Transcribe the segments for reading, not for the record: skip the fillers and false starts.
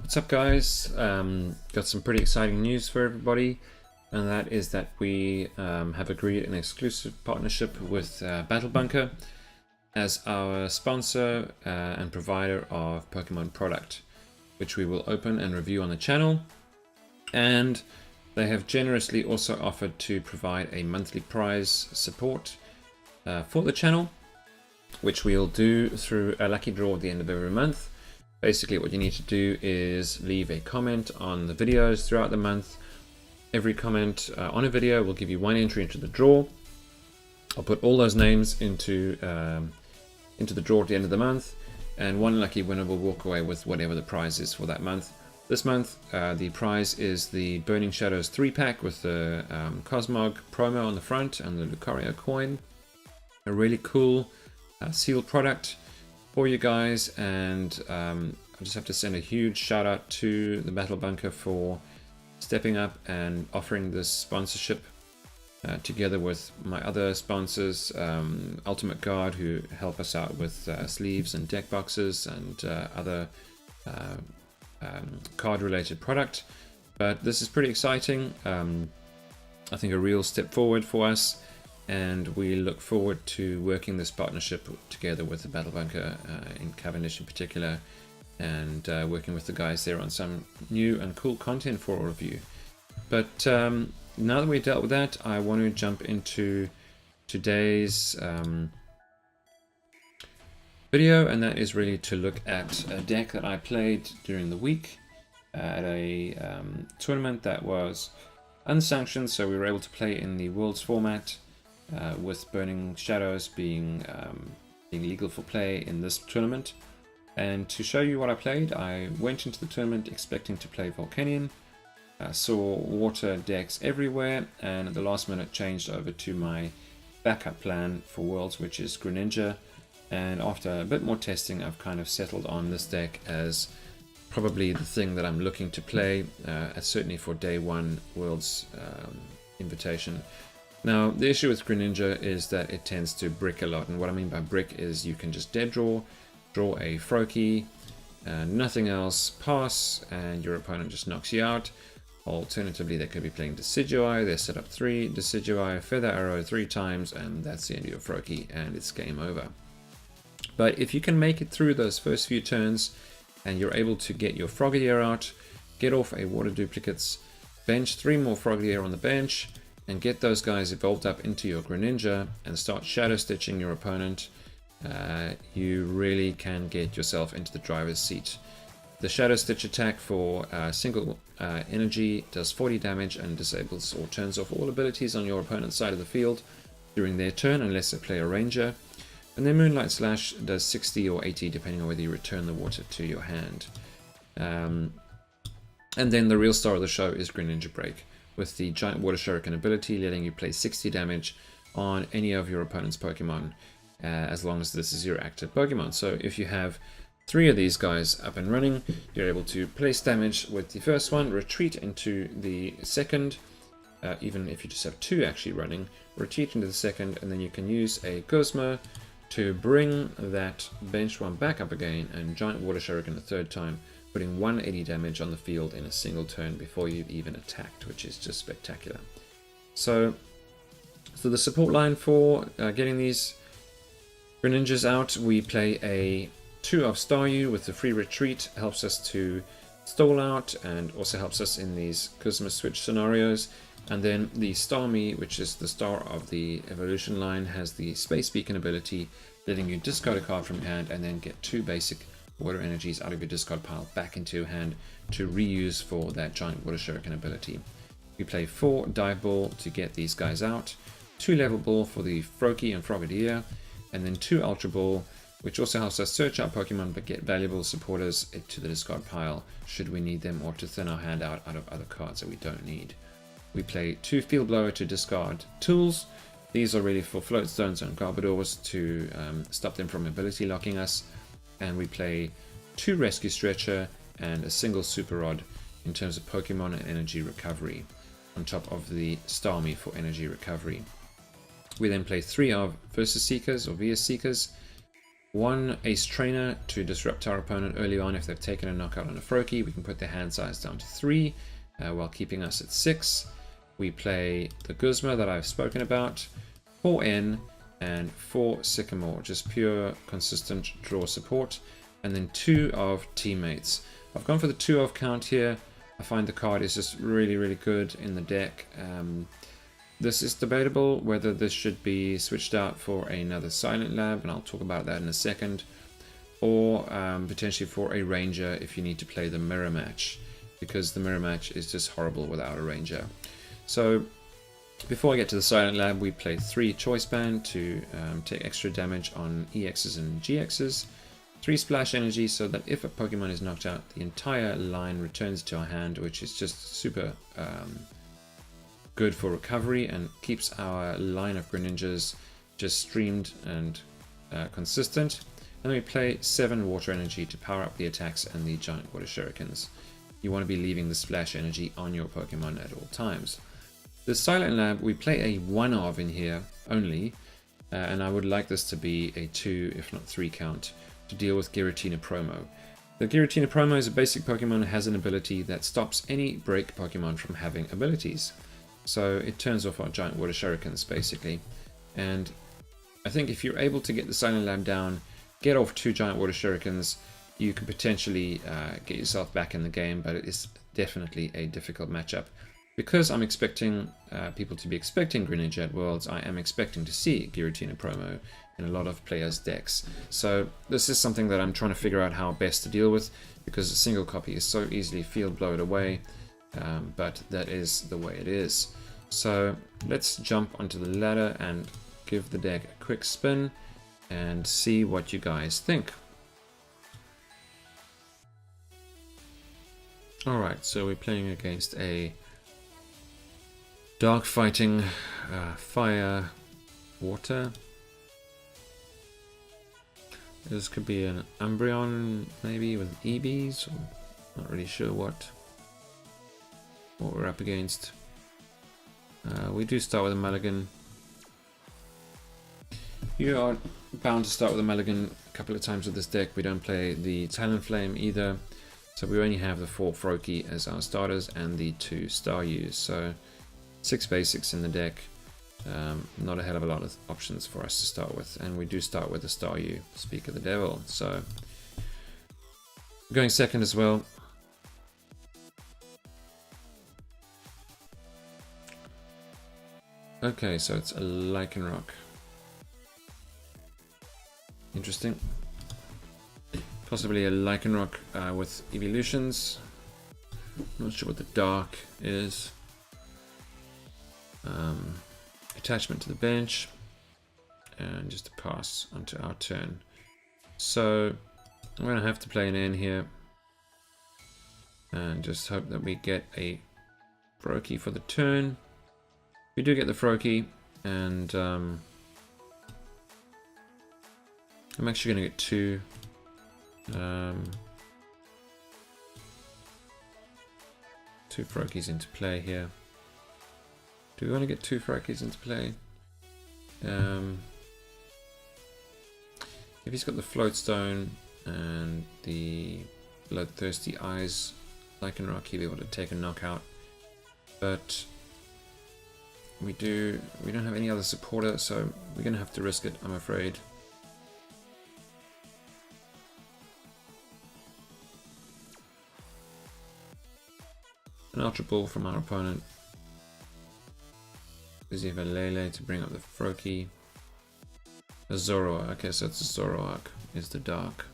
What's up, guys? Got some pretty exciting news for everybody, and that is that we have agreed an exclusive partnership with Battle Bunker as our sponsor and provider of Pokemon product, which we will open and review on the channel. And they have generously also offered to provide a monthly prize support for the channel, which we'll do through a lucky draw at the end of every month. Basically, what you need to do is leave a comment on the videos throughout the month. Every comment on a video will give you one entry into the draw. I'll put all those names into the draw at the end of the month, and one lucky winner will walk away with whatever the prize is for that month. This month, the prize is the Burning Shadows 3-pack with the Cosmog promo on the front and the Lucario coin. A really cool sealed product for you guys, and I just have to send a huge shout out to the Battle Bunker for stepping up and offering this sponsorship together with my other sponsors, Ultimate Guard, who help us out with sleeves and deck boxes and other card related product. But this is pretty exciting. I think a real step forward for us, and we look forward to working this partnership together with the Battle Bunker in Cavendish in particular, and working with the guys there on some new and cool content for all of you. But now that we've dealt with that, I want to jump into today's video, and that is really to look at a deck that I played during the week at a tournament that was unsanctioned, so we were able to play in the Worlds format. With Burning Shadows being legal for play in this tournament. And to show you what I played, I went into the tournament expecting to play Volcanion, saw water decks everywhere, and at the last minute changed over to my backup plan for Worlds, which is Greninja. And after a bit more testing, I've kind of settled on this deck as probably the thing that I'm looking to play, certainly for day one Worlds invitation. Now, the issue with Greninja is that it tends to brick a lot, and what I mean by brick is you can just dead draw a Froakie, nothing else, pass, and your opponent just knocks you out. Alternatively, they could be playing Decidueye, they set up 3 Decidueye, Feather Arrow 3 times, and that's the end of your Froakie, and it's game over. But if you can make it through those first few turns, and you're able to get your Frogadier out, get off a Water Duplicates, bench 3 more Frogadier on the bench, and get those guys evolved up into your Greninja and start shadow stitching your opponent, you really can get yourself into the driver's seat. The shadow stitch attack for single energy does 40 damage and disables or turns off all abilities on your opponent's side of the field during their turn unless they play a ranger. And then Moonlight Slash does 60 or 80 depending on whether you return the water to your hand. And then the real star of the show is Greninja Break, with the Giant Water Shuriken ability, letting you play 60 damage on any of your opponent's Pokemon, as long as this is your active Pokemon. So if you have 3 of these guys up and running, you're able to place damage with the first one, retreat into the second, even if you just have 2 actually running, retreat into the second, and then you can use a Guzma to bring that bench one back up again, and Giant Water Shuriken a third time, putting 180 damage on the field in a single turn before you've even attacked, which is just spectacular. So the support line for getting these Greninjas out, we play a 2 of Staryu with the free retreat, helps us to stall out and also helps us in these Guzma switch scenarios. And then the Starmie, which is the star of the evolution line, has the Space Beacon ability, letting you discard a card from your hand and then get 2 basic water energies out of your discard pile back into your hand to reuse for that Giant Water Shuriken ability. We play 4 Dive Ball to get these guys out, 2 Level Ball for the Froakie and Frogadier, and then 2 Ultra Ball, which also helps us search out Pokemon but get valuable supporters to the discard pile should we need them, or to thin our hand out of other cards that we don't need. We play 2 Field Blower to discard tools. These are really for Float Stones and Garbodors to stop them from ability locking us. And we play 2 Rescue Stretcher and a single Super Rod in terms of Pokemon and energy recovery, on top of the Starmie for energy recovery. We then play 3 of Versus Seekers or VS Seekers, 1 Ace Trainer to disrupt our opponent early on if they've taken a knockout on a Froakie. We can put their hand size down to 3 while keeping us at 6. We play the Guzma that I've spoken about, 4 N and 4 Sycamore, just pure consistent draw support, and then 2 of Teammates. I've gone for the 2 of count here. I find the card is just really, really good in the deck. This is debatable whether this should be switched out for another Silent Lab, and I'll talk about that in a second, or potentially for a Ranger if you need to play the Mirror Match, because the Mirror Match is just horrible without a Ranger. So before I get to the Silent Lab, we play 3 Choice Band to take extra damage on EXs and GXs, 3 Splash Energy so that if a Pokemon is knocked out, the entire line returns to our hand, which is just super good for recovery and keeps our line of Greninjas just streamed and consistent. And then we play 7 Water Energy to power up the attacks and the Giant Water Shurikens. You want to be leaving the Splash Energy on your Pokemon at all times. The Silent Lab, we play a 1 of in here only, and I would like this to be a 2 if not 3 count to deal with Giratina Promo. The Giratina Promo is a basic Pokemon that has an ability that stops any break Pokemon from having abilities. So it turns off our Giant Water Shurikens basically, and I think if you're able to get the Silent Lab down, get off 2 Giant Water Shurikens, you could potentially get yourself back in the game, but it is definitely a difficult matchup. Because I'm expecting people to be expecting Greninja at Worlds, I am expecting to see Giratina Promo in a lot of players' decks. So this is something that I'm trying to figure out how best to deal with, because a single copy is so easily field blowed away, but that is the way it is. So let's jump onto the ladder and give the deck a quick spin and see what you guys think. Alright, so we're playing against a Dark Fighting Fire Water. This could be an Umbreon maybe with EBs, or not really sure what we're up against. We do start with a Mulligan. You are bound to start with a Mulligan a couple of times with this deck. We don't play the Talonflame either, so we only have the 4 Froakie as our starters and the 2 Staryus. So 6 basics in the deck, not a hell of a lot of options for us to start with, and we do start with the Staryu, Speak of the Devil. So going second as well. Okay, so it's a Lycanroc. Interesting. Possibly a Lycanroc with evolutions. Not sure what the Dark is. Attachment to the bench, and just a pass onto our turn. So I'm going to have to play an N here and just hope that we get a Froakie for the turn. We do get the Froakie, and I'm actually going to get 2. 2 Froakies into play here. Do we want to get 2 Froakies into play? If he's got the Float Stone and the Bloodthirsty Eyes, Lycanroc, he'll be able to take a knockout. But we don't have any other supporter, so we're going to have to risk it, I'm afraid. An Ultra Ball from our opponent. Does he have a Lele to bring up the Froakie? A Zoroark. Okay, so it's a Zoroark is the Dark.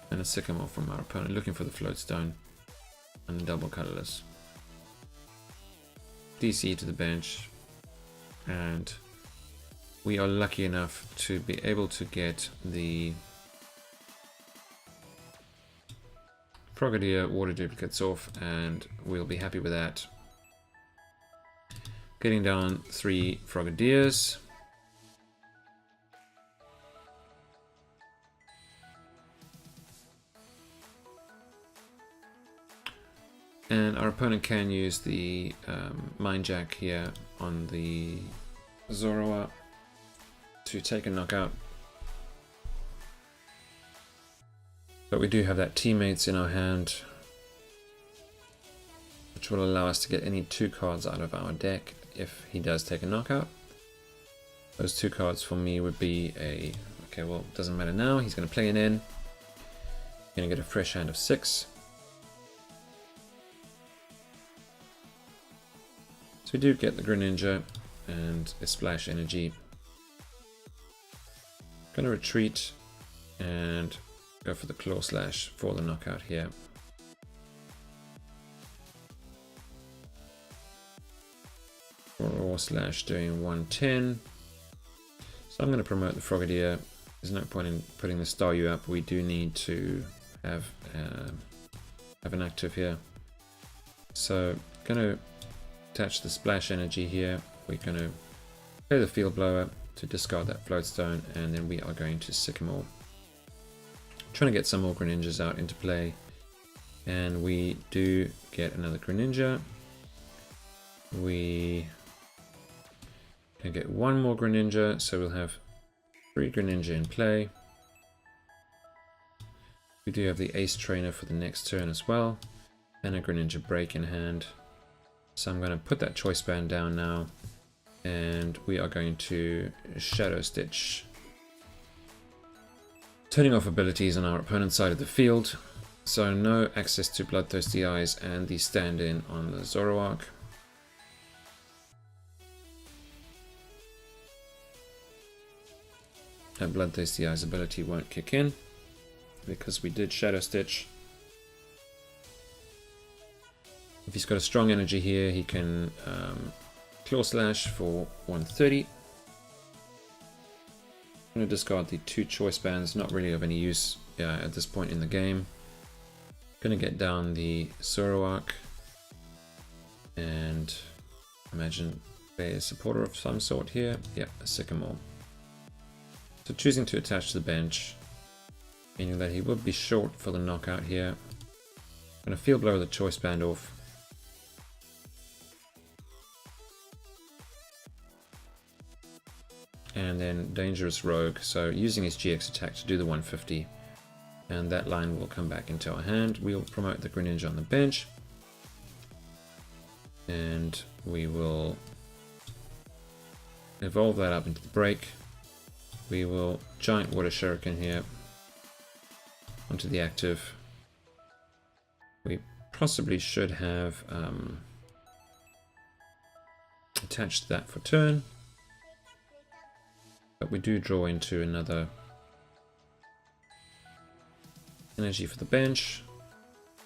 And a Sycamore from our opponent, looking for the Float Stone and a double colorless. DC to the bench, and we are lucky enough to be able to get the Frogadier water duplicates off, and we'll be happy with that. Getting down 3 Frogadiers. And our opponent can use the Mind Jack here on the Zoroark to take a knockout. But we do have that Teammates in our hand, which will allow us to get any 2 cards out of our deck if he does take a knockout. Those 2 cards for me would be a... Okay, well, it doesn't matter now. He's going to play an in. Going to get a fresh hand of 6. So we do get the Greninja and a Splash Energy. Going to retreat and go for the Claw Slash for the knockout here. Raw Slash doing 110. So I'm going to promote the Frogadier. There's no point in putting the Staryu up. We do need to have an active here. So going to attach the Splash Energy here. We're going to play the Field Blower to discard that Float Stone, and then we are going to Sycamore. Trying to get some more Greninjas out into play, and we do get another Greninja. We can get one more Greninja, so we'll have 3 Greninja in play. We do have the Ace Trainer for the next turn as well, and a Greninja Break in hand. So I'm going to put that Choice Band down now, and we are going to Shadow Stitch, turning off abilities on our opponent's side of the field. So no access to Bloodthirsty Eyes and the stand-in on the Zoroark. That Bloodthirsty Eyes ability won't kick in because we did Shadow Stitch. If he's got a strong energy here, he can Claw Slash for 130. I'm going to discard the 2 Choice Bands, not really of any use at this point in the game. Going to get down the Zoroark and imagine a supporter of some sort here. Yeah, a Sycamore. So choosing to attach to the bench, meaning that he would be short for the knockout here. Going to Field Blow the Choice Band off. And then Dangerous Rogue, so using his GX attack to do the 150. And that line will come back into our hand. We'll promote the Greninja on the bench. And we will evolve that up into the break. We will Giant Water Shuriken here onto the active. We possibly should have attached that for turn. But we do draw into another energy for the bench.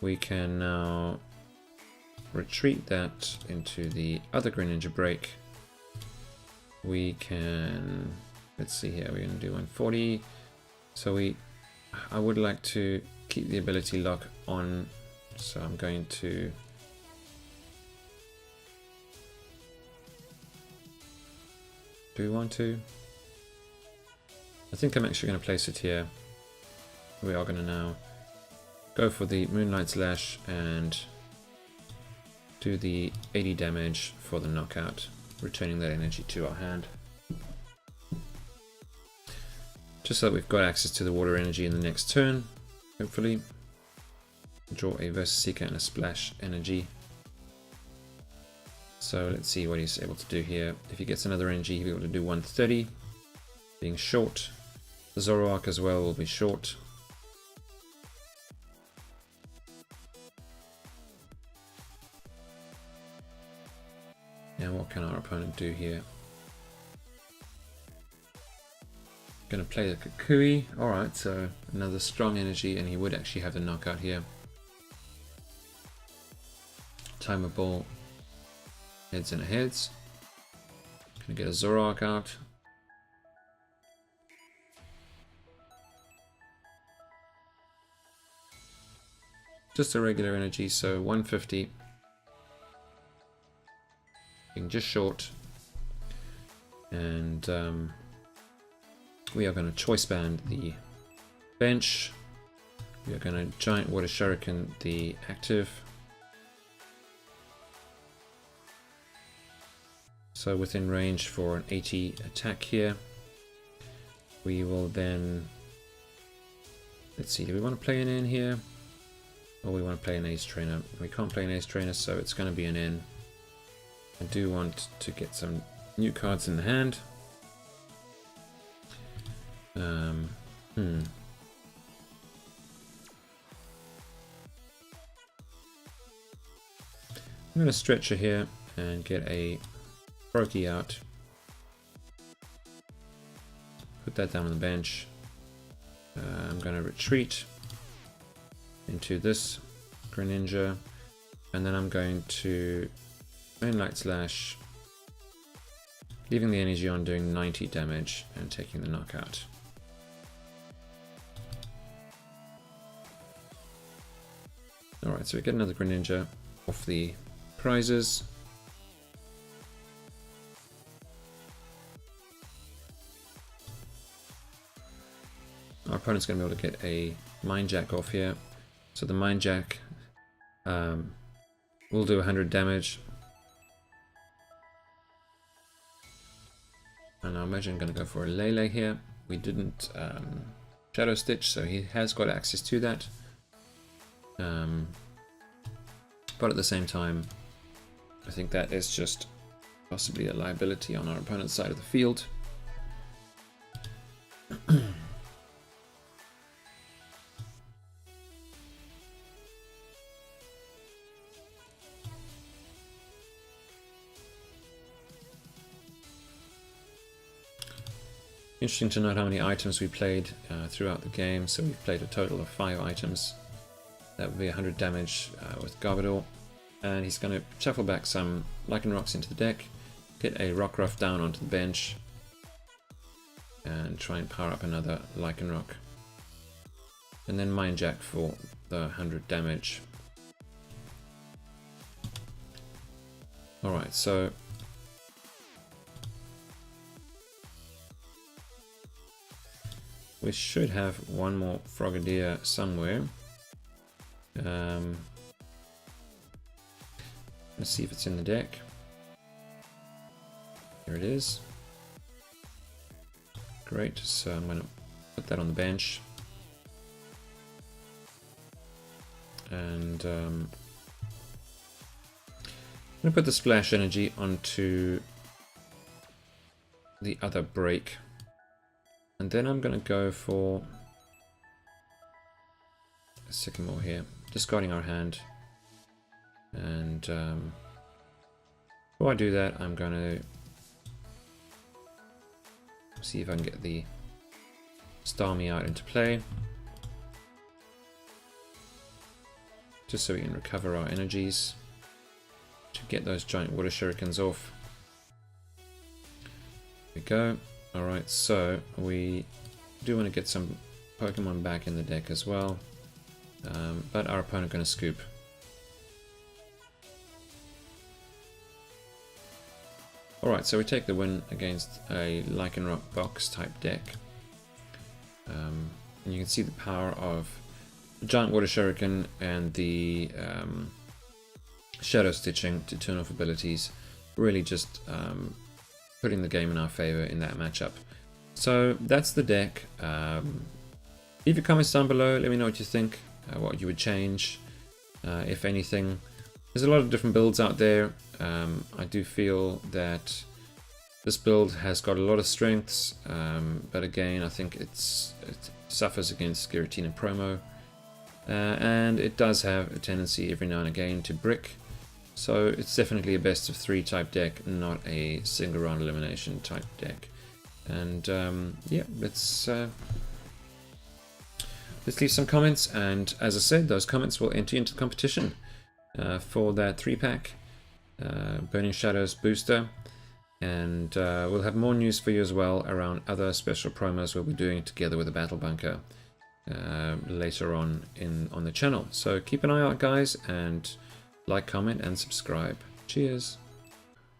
We can now retreat that into the other Greninja Break. We can, let's see here, we're going to do 140. So I would like to keep the ability lock on, so I'm going to do we want to? I think I'm actually going to place it here. We are going to now go for the Moonlight Slash and do the 80 damage for the knockout, returning that energy to our hand. Just so that we've got access to the water energy in the next turn, hopefully. Draw a Versus Seeker and a Splash Energy. So let's see what he's able to do here. If he gets another energy, he'll be able to do 130, being short. The Zoroark as well will be short. And what can our opponent do here? Going to play the Kukui. Alright, so another strong energy, and he would actually have the knockout here. Timer Ball. Heads and heads. Going to get a Zoroark out. Just a regular energy, so 150. Being just short. And we are going to Choice Band the bench. We are going to Giant Water Shuriken the active. So within range for an 80 attack here. We will then, let's see, do we want to play an N here? Or we want to play an Ace Trainer? We can't play an Ace Trainer, so it's going to be an N. I do want to get some new cards in the hand. I'm going to Stretcher here and get a Brokey out. Put that down on the bench. I'm going to retreat into this Greninja, and then I'm going to main Light Slash, leaving the energy on, doing 90 damage and taking the knockout. Alright, so we get another Greninja off the prizes. Our opponent's going to be able to get a Mind Jack off here. So the Mind Jack will do 100 damage. And I imagine I'm going to go for a Lele here. We didn't Shadow Stitch, so he has got access to that. But at the same time, I think that is just possibly a liability on our opponent's side of the field. Interesting to note how many items we played throughout the game. So we've played a total of 5 items. That would be 100 damage with Garbodor. And he's going to shuffle back some Lycanrocs into the deck, get a Rockruff down onto the bench, and try and power up another Lycanroc. And then Mind Jack for the 100 damage. Alright, so we should have one more Frogadier somewhere. Let's see if it's in the deck. Here it is. Great, so I'm going to put that on the bench. And I'm going to put the Splash Energy onto the other Break. And then I'm going to go for a Sycamore here, discarding our hand. And before I do that, I'm going to see if I can get the Starmie out into play, just so we can recover our energies to get those giant water shurikens off. There we go. Alright, so we do want to get some Pokemon back in the deck as well, but our opponent going to scoop. Alright, so we take the win against a Lycanroc box type deck. And you can see the power of the giant water shuriken and the shadow stitching to turn off abilities, really just putting the game in our favor in that matchup. So that's the deck. Leave your comments down below, let me know what you think, what you would change, if anything. There's a lot of different builds out there. I do feel that this build has got a lot of strengths, but again, I think it suffers against Giratina Promo, and it does have a tendency every now and again to brick. So it's definitely a best of 3 type deck, not a single round elimination type deck. And yeah, let's leave some comments, and as I said, those comments will enter into the competition for that 3-pack Burning Shadows booster. And we'll have more news for you as well around other special promos we'll be doing together with the Battle Bunker later on the channel. So keep an eye out, guys, and like, comment, and subscribe. Cheers!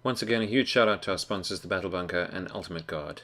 Once again, a huge shout out to our sponsors, the Battle Bunker and Ultimate Guard.